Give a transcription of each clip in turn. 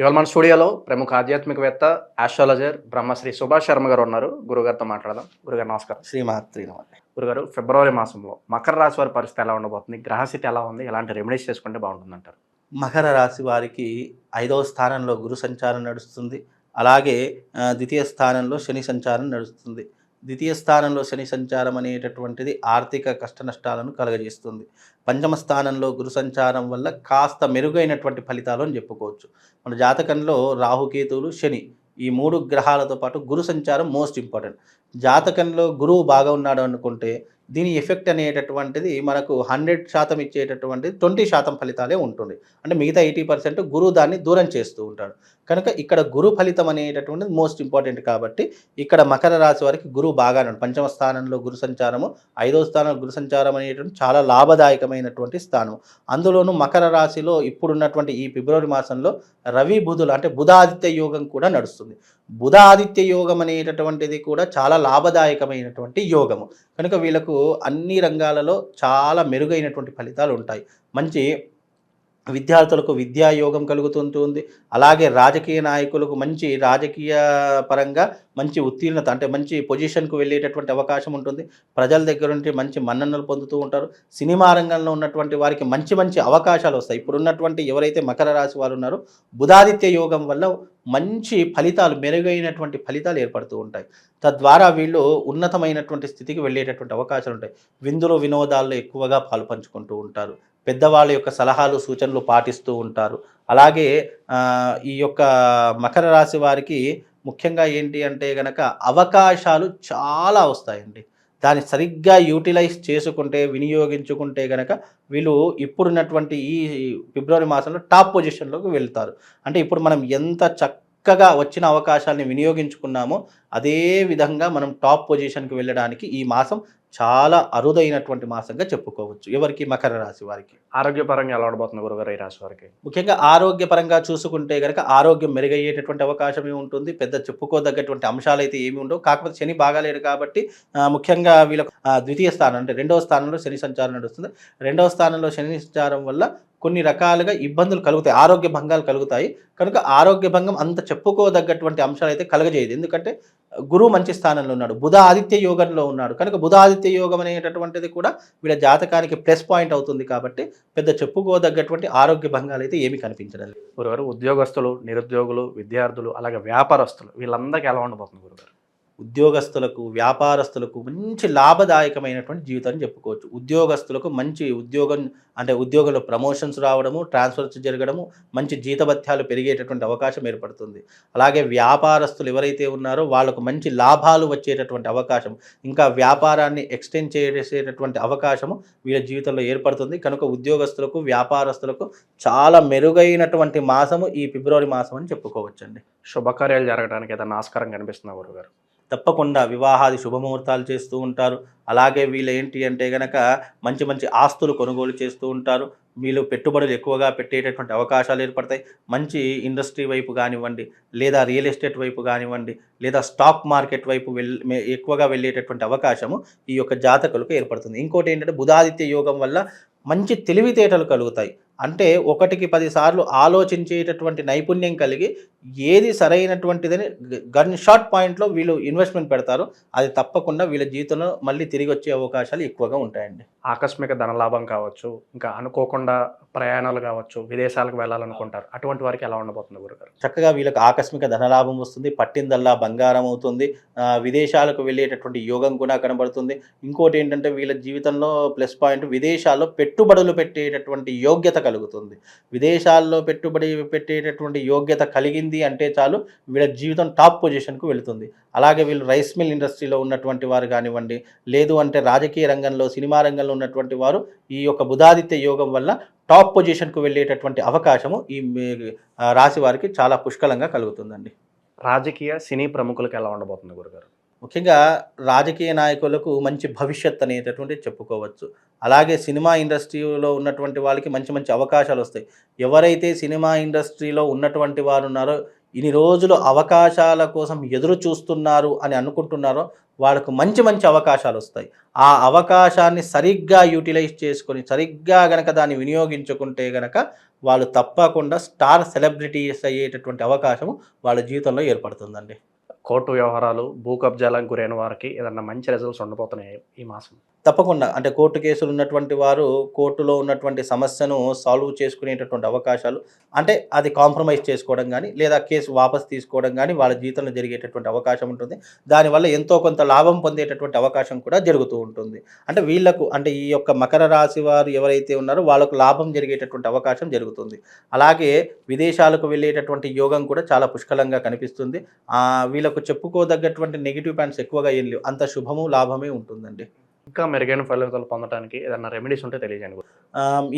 ఇవాళ మన స్టూడియోలో ప్రముఖ ఆధ్యాత్మికవేత్త, ఆస్ట్రాలజర్ బ్రహ్మశ్రీ సుభాష్ శర్మ గారు ఉన్నారు. గురుగారితో మాట్లాడదాం. గురుగారు నమస్కారం. శ్రీమాత్రి నమః. గురుగారు, ఫిబ్రవరి మాసంలో మకర రాశి వారి పరిస్థితి ఎలా ఉండబోతుంది? గ్రహస్థితి ఎలా ఉంది? ఎలాంటి రెమెడీస్ చేసుకుంటే బాగుంటుందంటారు? మకర రాశి వారికి 5వ స్థానంలో గురు సంచారం నడుస్తుంది. అలాగే ద్వితీయ స్థానంలో శని సంచారం నడుస్తుంది. ద్వితీయ స్థానంలో శని సంచారం అనేటటువంటిది ఆర్థిక కష్ట నష్టాలను కలుగజేస్తుంది. పంచమ స్థానంలో గురు సంచారం వల్ల కాస్త మెరుగైనటువంటి ఫలితాలు అని చెప్పుకోవచ్చు. మన జాతకంలో రాహుకేతువులు శని ఈ 3 గ్రహాలతో పాటు గురు సంచారం మోస్ట్ ఇంపార్టెంట్. జాతకంలో గురువు బాగా ఉన్నాడు అనుకుంటే దీని ఎఫెక్ట్ అనేటటువంటిది మనకు 100% ఇచ్చేటటువంటిది 20% ఫలితాలే ఉంటుంది. అంటే మిగతా 80% గురువు దాన్ని దూరం చేస్తూ ఉంటాడు. కనుక ఇక్కడ గురు ఫలితం అనేటటువంటిది మోస్ట్ ఇంపార్టెంట్ కాబట్టి ఇక్కడ మకర రాశి వారికి గురువు బాగానే ఉన్నాడు. పంచమ స్థానంలో గురు సంచారము, 5వ స్థానంలో గురు సంచారం అనేటువంటి చాలా లాభదాయకమైనటువంటి స్థానం. అందులోనూ మకర రాశిలో ఇప్పుడున్నటువంటి ఈ ఫిబ్రవరి మాసంలో రవి బుధులు అంటే బుధాదిత్య యోగం కూడా నడుస్తుంది. బుధాదిత్య యోగం అనేటటువంటిది కూడా చాలా లాభదాయకమైనటువంటి యోగము. కనుక వీళ్ళకు అన్ని రంగాలలో చాలా మెరుగైనటువంటి ఫలితాలు ఉంటాయి. మంచి విద్యార్థులకు విద్యా యోగం కలుగుతుంటుంది. అలాగే రాజకీయ నాయకులకు మంచి రాజకీయ పరంగా మంచి ఉత్తీర్ణత అంటే మంచి పొజిషన్కు వెళ్ళేటటువంటి అవకాశం ఉంటుంది. ప్రజల దగ్గర నుండి మంచి మన్ననలు పొందుతూ ఉంటారు. సినిమా రంగంలో ఉన్నటువంటి వారికి మంచి మంచి అవకాశాలు వస్తాయి. ఇప్పుడున్నటువంటి ఎవరైతే మకర రాశి వారు ఉన్నారో బుధాదిత్య యోగం వల్ల మంచి ఫలితాలు మెరుగైనటువంటి ఫలితాలు ఏర్పడుతూ ఉంటాయి. తద్వారా వీళ్ళు ఉన్నతమైనటువంటి స్థితికి వెళ్ళేటటువంటి అవకాశాలు ఉంటాయి. విందులు వినోదాల్లో ఎక్కువగా పాలుపంచుకుంటూ ఉంటారు. పెద్దవాళ్ళ యొక్క సలహాలు సూచనలు పాటిస్తూ ఉంటారు. అలాగే ఈ యొక్క మకర రాశి వారికి ముఖ్యంగా ఏంటి అంటే గనక అవకాశాలు చాలా వస్తాయండి. దాన్ని సరిగ్గా యూటిలైజ్ చేసుకుంటే వినియోగించుకుంటే గనక వీళ్ళు ఇప్పుడున్నటువంటి ఈ ఫిబ్రవరి మాసంలో టాప్ పొజిషన్లోకి వెళ్తారు. అంటే ఇప్పుడు మనం ఎంత చక్కగా వచ్చిన అవకాశాలని వినియోగించుకున్నామో అదే విధంగా మనం టాప్ పొజిషన్కి వెళ్ళడానికి ఈ మాసం చాలా అరుదైనటువంటి మాసంగా చెప్పుకోవచ్చు. ఎవరికి? మకర రాశి వారికి. ఆరోగ్యపరంగా ఎలా ఉండబోతుంది గురుగారు ఈ రాశి వారికి? ముఖ్యంగా ఆరోగ్యపరంగా చూసుకుంటే గనక ఆరోగ్యం మెరుగయ్యేటటువంటి అవకాశమే ఉంటుంది. పెద్ద చెప్పుకోదగ్గటువంటి అంశాలైతే ఏమి ఉండవు. కాకపోతే శని బాగాలేడు కాబట్టి ముఖ్యంగా వీళ్ళకు ద్వితీయ స్థానం అంటే 2వ స్థానంలో శని సంచారం నడుస్తుంది. 2వ స్థానంలో శని సంచారం వల్ల కొన్ని రకాలుగా ఇబ్బందులు కలుగుతాయి. ఆరోగ్య భంగాలు కలుగుతాయి. కనుక ఆరోగ్య భంగం అంత చెప్పుకోదగ్గటువంటి అంశాలు అయితే కలగజేయదు. ఎందుకంటే గురువు మంచి స్థానంలో ఉన్నాడు. బుధ ఆదిత్య యోగంలో ఉన్నాడు. కనుక బుధ ఆదిత్య యోగం అనేటటువంటిది కూడా వీళ్ళ జాతకానికి ప్లస్ పాయింట్ అవుతుంది కాబట్టి పెద్ద చెప్పుకోదగ్గటువంటి ఆరోగ్య భంగాలు అయితే ఏమీ కనిపించడం లేదు. గురుగారు, ఉద్యోగస్తులు, నిరుద్యోగులు, విద్యార్థులు, అలాగే వ్యాపారస్తులు వీళ్ళందరికీ ఎలా ఉండబోతుంది గురుగారు? ఉద్యోగస్తులకు, వ్యాపారస్తులకు మంచి లాభదాయకమైనటువంటి జీవితాన్ని చెప్పుకోవచ్చు. ఉద్యోగస్తులకు మంచి ఉద్యోగం అంటే ఉద్యోగంలో ప్రమోషన్స్ రావడము, ట్రాన్స్ఫర్స్ జరగడము, మంచి జీతభత్యాలు పెరిగేటటువంటి అవకాశం ఏర్పడుతుంది. అలాగే వ్యాపారస్తులు ఎవరైతే ఉన్నారో వాళ్ళకు మంచి లాభాలు వచ్చేటటువంటి అవకాశం, ఇంకా వ్యాపారాన్ని ఎక్స్టెండ్ చేసేటటువంటి అవకాశము వీళ్ళ జీవితంలో ఏర్పడుతుంది. కనుక ఉద్యోగస్తులకు, వ్యాపారస్తులకు చాలా మెరుగైనటువంటి మాసము ఈ ఫిబ్రవరి మాసం అని చెప్పుకోవచ్చండి. శుభకార్యాలు జరగడానికి ఏదైనా ఆస్కారం కనిపిస్తుందా గురుగారు? తప్పకుండా వివాహాది శుభముహూర్తాలు చేస్తూ ఉంటారు. అలాగే వీళ్ళు ఏంటి అంటే గనక మంచి మంచి ఆస్తులు కొనుగోలు చేస్తూ ఉంటారు. వీళ్ళు పెట్టుబడులు ఎక్కువగా పెట్టేటటువంటి అవకాశాలు ఏర్పడతాయి. మంచి ఇండస్ట్రీ వైపు కానివ్వండి, లేదా రియల్ ఎస్టేట్ వైపు కానివ్వండి, లేదా స్టాక్ మార్కెట్ వైపు ఎక్కువగా వెళ్ళేటటువంటి అవకాశము ఈ యొక్క జాతకులకు ఏర్పడుతుంది. ఇంకోటి ఏంటంటే బుధాదిత్య యోగం వల్ల మంచి తెలివితేటలు కలుగుతాయి. అంటే 1కి 10 సార్లు ఆలోచించేటటువంటి నైపుణ్యం కలిగి ఏది సరైనటువంటిదని గన్ షాట్ పాయింట్లో వీళ్ళు ఇన్వెస్ట్మెంట్ పెడతారు. అది తప్పకుండా వీళ్ళ జీవితంలో మళ్ళీ తిరిగి వచ్చే అవకాశాలు ఎక్కువగా ఉంటాయండి. ఆకస్మిక ధనలాభం కావచ్చు, ఇంకా అనుకోకుండా ప్రయాణాలు కావచ్చు, విదేశాలకు వెళ్ళాలనుకుంటారు, అటువంటి వారికి ఎలా ఉండబోతుంది గురుగారు? చక్కగా వీళ్ళకి ఆకస్మిక ధనలాభం వస్తుంది. పట్టిందల్లా బంగారం అవుతుంది. విదేశాలకు వెళ్ళేటటువంటి యోగం కూడా కనబడుతుంది. ఇంకోటి ఏంటంటే వీళ్ళ జీవితంలో ప్లస్ పాయింట్ విదేశాల్లో పెట్టుబడులు పెట్టేటటువంటి యోగ్యత కలుగుతుంది. విదేశాల్లో పెట్టుబడి పెట్టేటటువంటి యోగ్యత కలిగింది అంటే చాలు వీళ్ళ జీవితం టాప్ పొజిషన్కు వెళుతుంది. అలాగే వీళ్ళు రైస్ మిల్ ఇండస్ట్రీలో ఉన్నటువంటి వారు కానివ్వండి, లేదు అంటే రాజకీయ రంగంలో, సినిమా రంగంలో ఉన్నటువంటి వారు ఈ యొక్క బుధాదిత్య యోగం వల్ల టాప్ పొజిషన్కు వెళ్ళేటటువంటి అవకాశము ఈ రాశి వారికి చాలా పుష్కలంగా కలుగుతుందండి. రాజకీయ, సినీ ప్రముఖులకు ఎలా ఉండబోతుంది గురుగారు? ముఖ్యంగా రాజకీయ నాయకులకు మంచి భవిష్యత్ అనేటటువంటిది చెప్పుకోవచ్చు. అలాగే సినిమా ఇండస్ట్రీలో ఉన్నటువంటి వాళ్ళకి మంచి మంచి అవకాశాలు వస్తాయి. ఎవరైతే సినిమా ఇండస్ట్రీలో ఉన్నటువంటి వారు ఉన్నారో ఇన్ని రోజులు అవకాశాల కోసం ఎదురు చూస్తున్నారు అని అనుకుంటున్నారో వాళ్ళకు మంచి మంచి అవకాశాలు వస్తాయి. ఆ అవకాశాన్ని సరిగ్గా యూటిలైజ్ చేసుకొని సరిగ్గా గనక దాన్ని వినియోగించుకుంటే గనక వాళ్ళు తప్పకుండా స్టార్ సెలబ్రిటీస్ అయ్యేటటువంటి అవకాశం వాళ్ళ జీవితంలో ఏర్పడుతుందండి. కోర్టు వ్యవహారాలు, భూ కబ్జాలకు గురైన వారికి ఏదన్నా మంచి రిజల్ట్స్ ఉండబోతున్నాయి ఈ మాసం? తప్పకుండా. అంటే కోర్టు కేసులు ఉన్నటువంటి వారు కోర్టులో ఉన్నటువంటి సమస్యను సాల్వ్ చేసుకునేటటువంటి అవకాశాలు, అంటే అది కాంప్రమైజ్ చేసుకోవడం గానీ, లేదా కేసు వాపస్ తీసుకోవడం గానీ వాళ్ళ జీవితంలో జరిగేటటువంటి అవకాశం ఉంటుంది. దానివల్ల ఎంతో కొంత లాభం పొందేటటువంటి అవకాశం కూడా జరుగుతూ ఉంటుంది. అంటే వీళ్ళకు, అంటే ఈ యొక్క మకర రాశి వారు ఎవరైతే ఉన్నారో వాళ్ళకు లాభం జరిగేటటువంటి అవకాశం జరుగుతుంది. అలాగే విదేశాలకు వెళ్ళేటటువంటి యోగం కూడా చాలా పుష్కలంగా కనిపిస్తుంది. వీళ్ళకు చెప్పుకోదగ్గటువంటి నెగెటివ్ పాయింట్స్ ఎక్కువగా ఏం లేవు. అంత శుభము, లాభమే ఉంటుందండి. ఇంకా మెరుగైన ఫలితాలు పొందడానికి ఏదన్నా రెమెడీస్ ఉంటే తెలియజేయండి.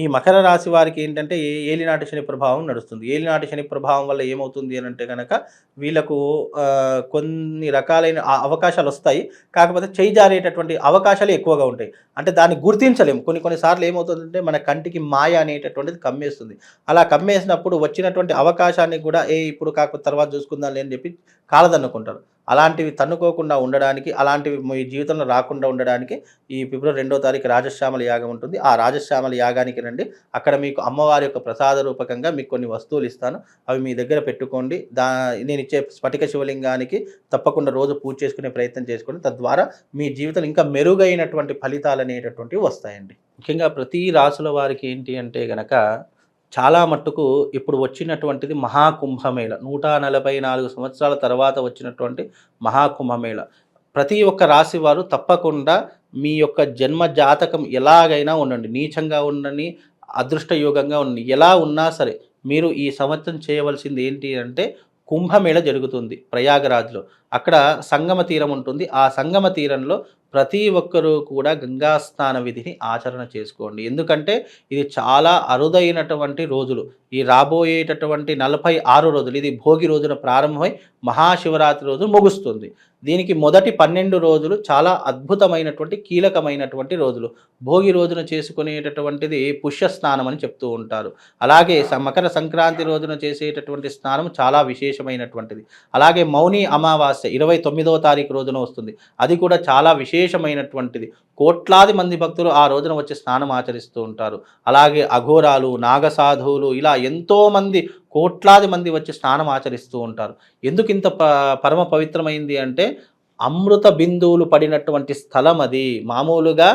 ఈ మకర రాశి వారికి ఏంటంటే ఏలినాటి శని ప్రభావం నడుస్తుంది. ఏలినాటి శని ప్రభావం వల్ల ఏమవుతుంది అని అంటే కనుక వీళ్ళకు కొన్ని రకాలైన అవకాశాలు వస్తాయి. కాకపోతే చేయి జారేటటువంటి అవకాశాలు ఎక్కువగా ఉంటాయి. అంటే దాన్ని గుర్తించలేము. కొన్నిసార్లు ఏమవుతుందంటే మన కంటికి మాయ అనేటటువంటిది కమ్మేస్తుంది. అలా కమ్మేసినప్పుడు వచ్చినటువంటి అవకాశాన్ని కూడా ఇప్పుడు కాకపోతే తర్వాత చూసుకుందాం అని చెప్పి కాలదన్నుకుంటారు. అలాంటివి తన్నుకోకుండా ఉండడానికి, అలాంటివి మీ జీవితంలో రాకుండా ఉండడానికి ఈ ఫిబ్రవరి 2వ తారీఖు రాజశ్యామల యాగం ఉంటుంది. ఆ రాజశ్యామల యాగానికి రండి. అక్కడ మీకు అమ్మవారి యొక్క ప్రసాద రూపకంగా మీకు కొన్ని వస్తువులు ఇస్తాను. అవి మీ దగ్గర పెట్టుకోండి. నేను ఇచ్చే స్ఫటిక శివలింగానికి తప్పకుండా రోజు పూజ చేసుకునే ప్రయత్నం చేసుకోండి. తద్వారా మీ జీవితం ఇంకా మెరుగైనటువంటి ఫలితాలు అనేటటువంటివి వస్తాయండి. ముఖ్యంగా ప్రతి రాసుల వారికి ఏంటి అంటే గనక చాలా మట్టుకు ఇప్పుడు వచ్చినటువంటిది మహాకుంభమేళ. 144 సంవత్సరాల తర్వాత వచ్చినటువంటి మహాకుంభమేళ. ప్రతి ఒక్క రాశి వారు తప్పకుండా మీ యొక్క జన్మ జాతకం ఎలాగైనా ఉండండి, నీచంగా ఉండని, అదృష్టయోగంగా ఉండండి, ఎలా ఉన్నా సరే మీరు ఈ సంవత్సరం చేయవలసింది ఏంటి అంటే కుంభమేళ జరుగుతుంది ప్రయాగరాజ్లో. అక్కడ సంగమ తీరం ఉంటుంది. ఆ సంగమ తీరంలో ప్రతి ఒక్కరూ కూడా గంగా స్నాన విధిని ఆచరణ చేసుకోండి. ఎందుకంటే ఇది చాలా అరుదైనటువంటి రోజులు. ఈ రాబోయేటటువంటి 46 రోజులు, ఇది భోగి రోజున ప్రారంభమై మహాశివరాత్రి రోజు ముగుస్తుంది. దీనికి మొదటి 12 రోజులు చాలా అద్భుతమైనటువంటి కీలకమైనటువంటి రోజులు. భోగి రోజున చేసుకునేటటువంటిది పుష్య స్నానం అని చెప్తూ ఉంటారు. అలాగే మకర సంక్రాంతి రోజున చేసేటటువంటి స్నానం చాలా విశేషమైనటువంటిది. అలాగే మౌని అమావాస్య 29వ తారీఖు రోజున వస్తుంది. అది కూడా చాలా విశేషమైనటువంటిది. కోట్లాది మంది భక్తులు ఆ రోజున వచ్చి స్నానం ఆచరిస్తూ ఉంటారు. అలాగే అఘోరాలు, నాగసాధువులు, ఇలా ఎంతోమంది కోట్లాది మంది వచ్చి స్నానం ఆచరిస్తూ ఉంటారు. ఎందుకు ఇంత పరమ పవిత్రమైంది అంటే అమృత బిందువులు పడినటువంటి స్థలం అది. మామూలుగా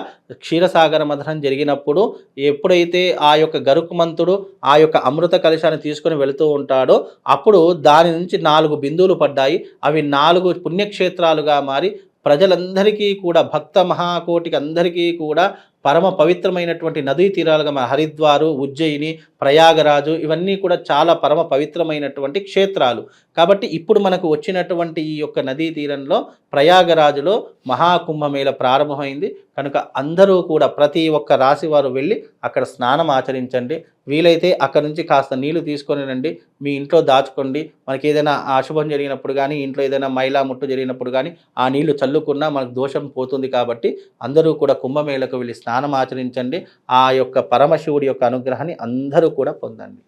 క్షీరసాగర మథనం జరిగినప్పుడు ఎప్పుడైతే ఆ యొక్క గరుకుమంతుడు ఆ యొక్క అమృత కలశాన్ని తీసుకొని వెళుతూ ఉంటాడో అప్పుడు దాని నుంచి 4 బిందువులు పడ్డాయి. అవి 4 పుణ్యక్షేత్రాలుగా మారి ప్రజలందరికీ కూడా, భక్త మహాకోటికి అందరికీ కూడా పరమ పవిత్రమైనటువంటి నదీ తీరాలుగా హరిద్వారు, ఉజ్జయిని, ప్రయాగరాజు ఇవన్నీ కూడా చాలా పరమ పవిత్రమైనటువంటి క్షేత్రాలు. కాబట్టి ఇప్పుడు మనకు వచ్చినటువంటి ఈ యొక్క నదీ తీరంలో ప్రయాగరాజులో మహాకుంభమేళ ప్రారంభమైంది. కనుక అందరూ కూడా ప్రతి ఒక్క రాశి వారు వెళ్ళి అక్కడ స్నానం ఆచరించండి. వీలైతే అక్కడ నుంచి కాస్త నీళ్లు తీసుకొని రండి, మీ ఇంట్లో దాచుకోండి. మనకి ఏదైనా అశుభం జరిగినప్పుడు కానీ, ఇంట్లో ఏదైనా మైలా ముట్టు జరిగినప్పుడు కానీ ఆ నీళ్లు చల్లుకున్నా మనకు దోషం పోతుంది. కాబట్టి అందరూ కూడా కుంభమేళకు వెళ్ళి స్నానం ఆచరించండి. ఆ యొక్క పరమశివుడి యొక్క అనుగ్రహాన్ని అందరూ కూడా పొందండి.